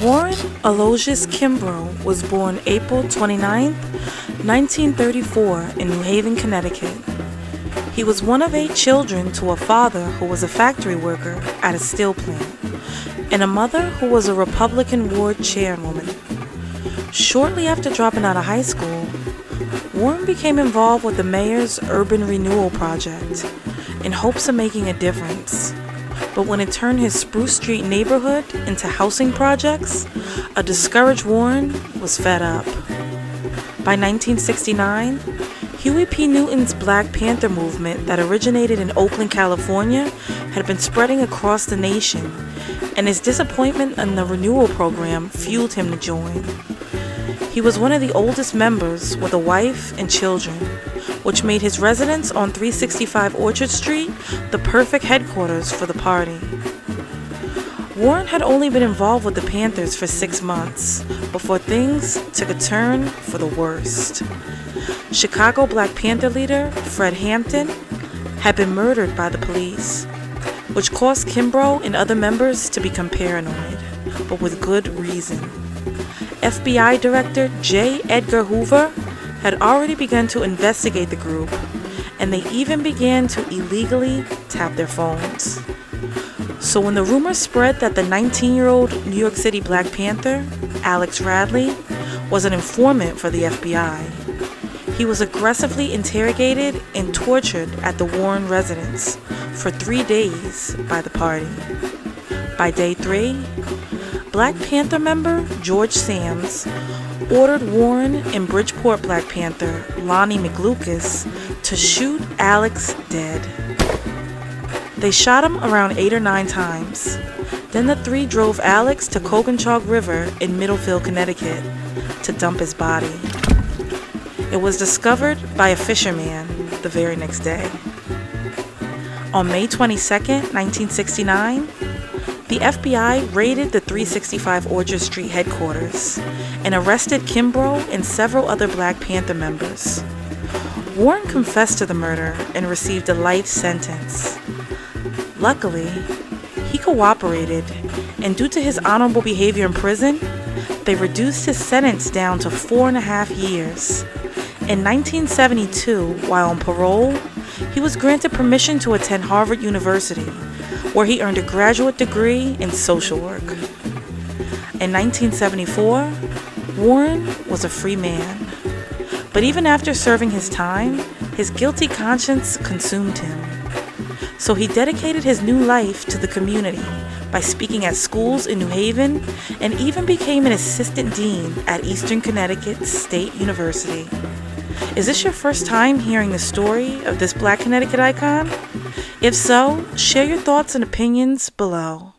Warren Aloysius Kimbro was born April 29, 1934 in New Haven, Connecticut. He was one of 8 children to a father who was a factory worker at a steel plant and a mother who was a Republican ward chairwoman. Shortly after dropping out of high school, Warren became involved with the mayor's urban renewal project in hopes of making a difference. But when it turned his Spruce Street neighborhood into housing projects, a discouraged Warren was fed up. By 1969, Huey P. Newton's Black Panther movement that originated in Oakland, California, had been spreading across the nation, and his disappointment in the renewal program fueled him to join. He was one of the oldest members with a wife and children, which made his residence on 365 Orchard Street the perfect headquarters for the party. Warren had only been involved with the Panthers for 6 months before things took a turn for the worst. Chicago Black Panther leader Fred Hampton had been murdered by the police, which caused Kimbro and other members to become paranoid, but with good reason. FBI Director J. Edgar Hoover had already begun to investigate the group, and they even began to illegally tap their phones. So when the rumor spread that the 19-year-old New York City Black Panther, Alex Radley, was an informant for the FBI, he was aggressively interrogated and tortured at the Warren residence for 3 days by the party. By day 3, Black Panther member George Sams ordered Warren and Bridgeport Black Panther Lonnie McLucas to shoot Alex dead. They shot him around 8 or 9 times. Then the 3 drove Alex to Coginchaug River in Middlefield, Connecticut, to dump his body. It was discovered by a fisherman the very next day. On May 22, 1969, the FBI raided the 365 Orchard Street headquarters and arrested Kimbro and several other Black Panther members. Warren confessed to the murder and received a life sentence. Luckily, he cooperated, and due to his honorable behavior in prison, they reduced his sentence down to 4.5 years. In 1972, while on parole, he was granted permission to attend Harvard University, where he earned a graduate degree in social work. In 1974, Warren was a free man. But even after serving his time, his guilty conscience consumed him. So he dedicated his new life to the community by speaking at schools in New Haven and even became an assistant dean at Eastern Connecticut State University. Is this your first time hearing the story of this Black Connecticut icon? If so, share your thoughts and opinions below.